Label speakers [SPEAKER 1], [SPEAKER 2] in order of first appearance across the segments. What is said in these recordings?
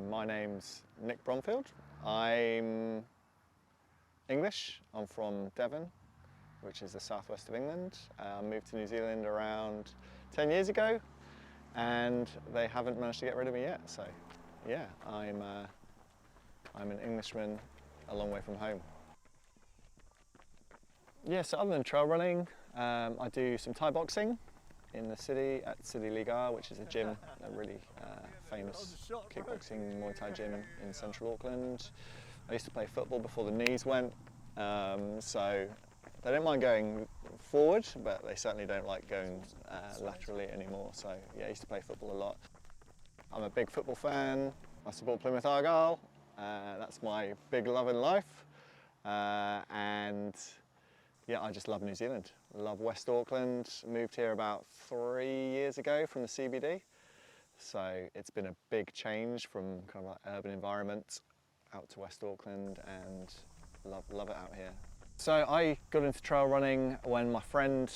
[SPEAKER 1] My name's Nick Bromfield. I'm English. I'm from Devon, which is the southwest of England. I moved to New Zealand around 10 years ago, and they haven't managed to get rid of me yet. So, yeah, I'm an Englishman a long way from home. Yeah, so other than trail running, I do some Thai boxing in the city at City Liga, which is a gym, a really famous kickboxing Muay Thai gym in central Auckland. I used to play football before the knees went, so they don't mind going forward, but they certainly don't like going laterally anymore. So yeah, I used to play football a lot. I'm a big football fan. I support Plymouth Argyle. That's my big love in life, and yeah, I just love New Zealand. I love West Auckland. Moved here about 3 years ago from the CBD. So it's been a big change from kind of like urban environment out to West Auckland, and love it out here. So I got into trail running when my friend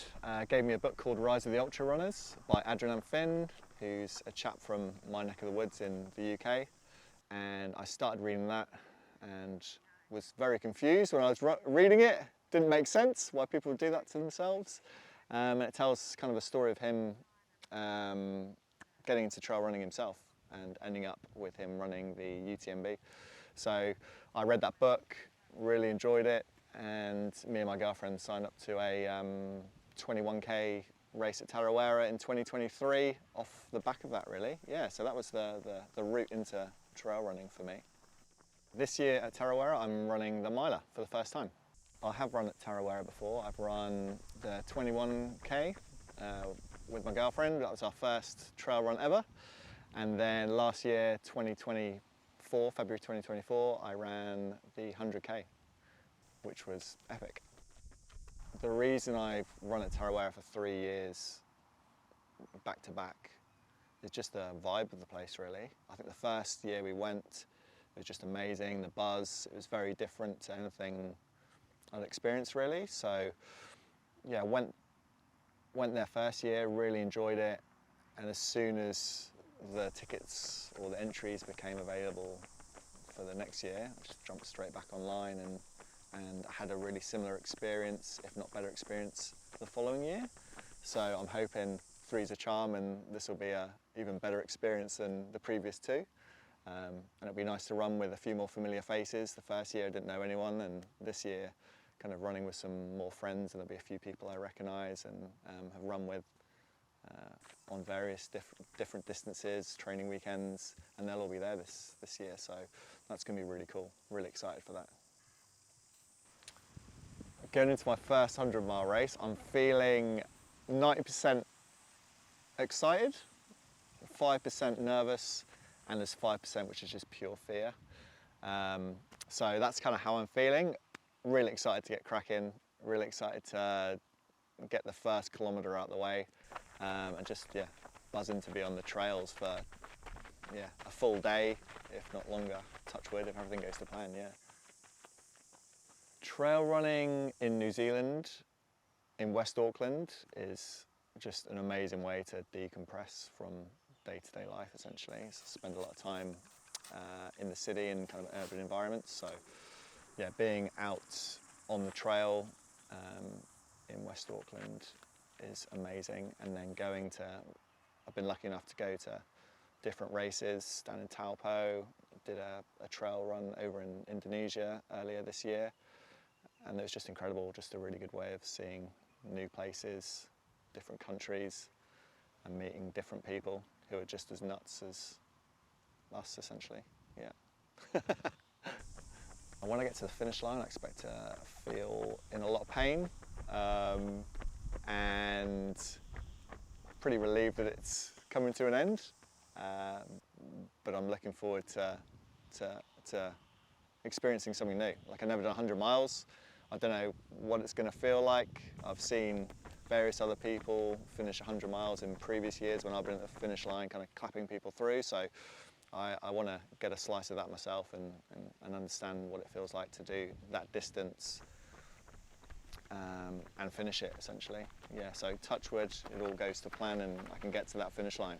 [SPEAKER 1] gave me a book called Rise of the Ultrarunners by Adharanand Finn, who's a chap from my neck of the woods in the UK. And I started reading that and was very confused when I was reading it. Didn't make sense why people would do that to themselves. And it tells kind of a story of him getting into trail running himself and ending up with him running the UTMB. So I read that book, really enjoyed it, and me and my girlfriend signed up to a 21k race at Tarawera in 2023 off the back of that, really. Yeah, so that was the route into trail running for me. This year at Tarawera I'm running the miler for the first time. I have run at Tarawera before. I've run the 21k with my girlfriend. That was our first trail run ever. And then last year, February 2024, I ran the 100k, which was epic. The reason I've run at Tarawera for 3 years back to back is just the vibe of the place, really. I think the first year we went, it was just amazing. The buzz, it was very different to anything I'd experienced, really. So yeah, went there first year, really enjoyed it, and as soon as the tickets or the entries became available for the next year, I just jumped straight back online and had a really similar experience, if not better experience, the following year. So I'm hoping three's a charm and this will be a even better experience than the previous two. And it'll be nice to run with a few more familiar faces. The first year I didn't know anyone, and this year kind of running with some more friends, and there'll be a few people I recognise and have run with on various different distances, training weekends, and they'll all be there this year. So that's going to be really cool. Really excited for that. Going into my first 100-mile race, I'm feeling 90% excited, 5% nervous, and there's 5% which is just pure fear. So that's kind of how I'm feeling. Really excited to get cracking, really excited to get the first kilometre out of the way, and just, yeah, buzzing to be on the trails for, yeah, a full day, if not longer, touch wood, if everything goes to plan, yeah. Trail running in New Zealand, in West Auckland, is just an amazing way to decompress from day-to-day life, essentially. So spend a lot of time in the city and kind of urban environments. So yeah, being out on the trail in West Auckland is amazing. And then I've been lucky enough to go to different races down in Taupo, did a trail run over in Indonesia earlier this year. And it was just incredible, just a really good way of seeing new places, different countries, and meeting different people who are just as nuts as us, essentially, yeah. And when I get to the finish line, I expect to feel in a lot of pain, and pretty relieved that it's coming to an end. But I'm looking forward to experiencing something new. Like, I've never done 100 miles. I don't know what it's going to feel like. I've seen various other people finish 100 miles in previous years when I've been at the finish line, kind of clapping people through. So I want to get a slice of that myself and understand what it feels like to do that distance and finish it, essentially. Yeah, so touch wood, it all goes to plan and I can get to that finish line.